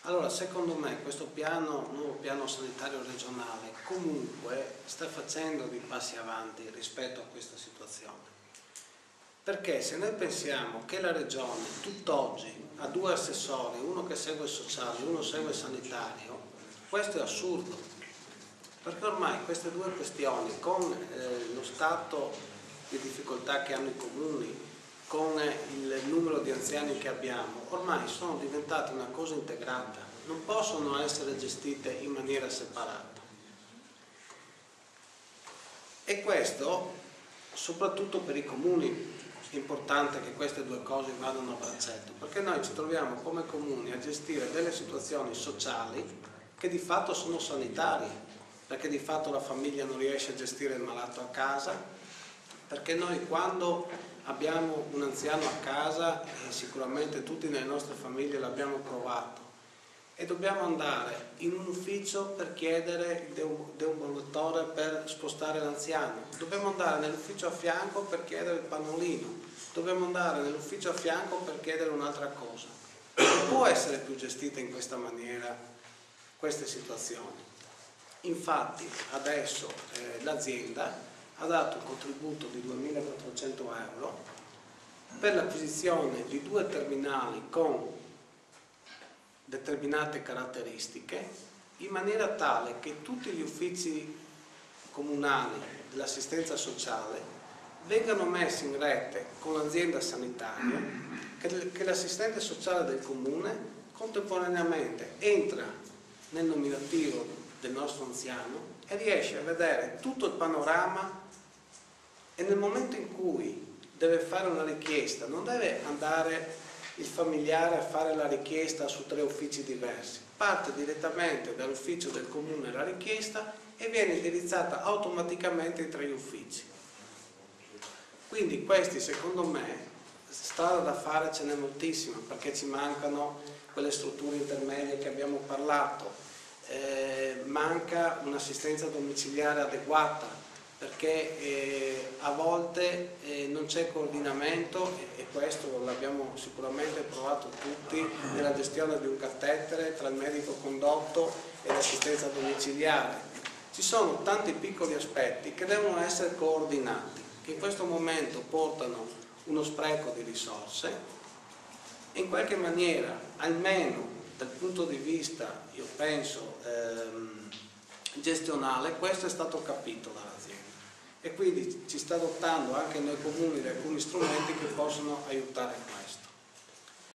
Allora, secondo me questo nuovo piano sanitario regionale comunque sta facendo dei passi avanti rispetto a questa situazione. Perché se noi pensiamo che la regione tutt'oggi ha due assessori, uno che segue il sociale e uno segue il sanitario, questo è assurdo. Perché ormai queste due questioni, con lo stato di difficoltà che hanno i comuni, con il numero di anziani che abbiamo, ormai sono diventate una cosa integrata, non possono essere gestite in maniera separata. E questo, soprattutto per i comuni, è importante che queste due cose vadano a braccetto, perché noi ci troviamo come comuni a gestire delle situazioni sociali che di fatto sono sanitarie, perché di fatto la famiglia non riesce a gestire il malato a casa, perché noi quando abbiamo un anziano a casa, e sicuramente tutti nelle nostre famiglie l'abbiamo provato, e dobbiamo andare in un ufficio per chiedere il deambulatore per spostare l'anziano, dobbiamo andare nell'ufficio a fianco per chiedere il pannolino, dobbiamo andare nell'ufficio a fianco per chiedere un'altra cosa. Non può essere più gestita in questa maniera queste situazioni. Infatti adesso l'azienda ha dato un contributo di 2.400 euro per l'acquisizione di 2 terminali con determinate caratteristiche, in maniera tale che tutti gli uffici comunali dell'assistenza sociale vengano messi in rete con l'azienda sanitaria, che l'assistente sociale del comune contemporaneamente entra nel nominativo del nostro anziano e riesce a vedere tutto il panorama, e nel momento in cui deve fare una richiesta non deve andare il familiare a fare la richiesta su 3 uffici diversi, parte direttamente dall'ufficio del comune la richiesta e viene indirizzata automaticamente ai 3 uffici. Quindi questi, secondo me, strada da fare ce n'è moltissima, perché ci mancano quelle strutture intermedie che abbiamo parlato, manca un'assistenza domiciliare adeguata, perché a volte non c'è coordinamento, e questo l'abbiamo sicuramente provato tutti nella gestione di un catetere tra il medico condotto e l'assistenza domiciliare. Ci sono tanti piccoli aspetti che devono essere coordinati, che in questo momento portano uno spreco di risorse, e in qualche maniera, almeno dal punto di vista, io penso, gestionale, questo è stato capito dall'azienda, e quindi ci sta dotando anche noi comuni di alcuni strumenti che possono aiutare questo.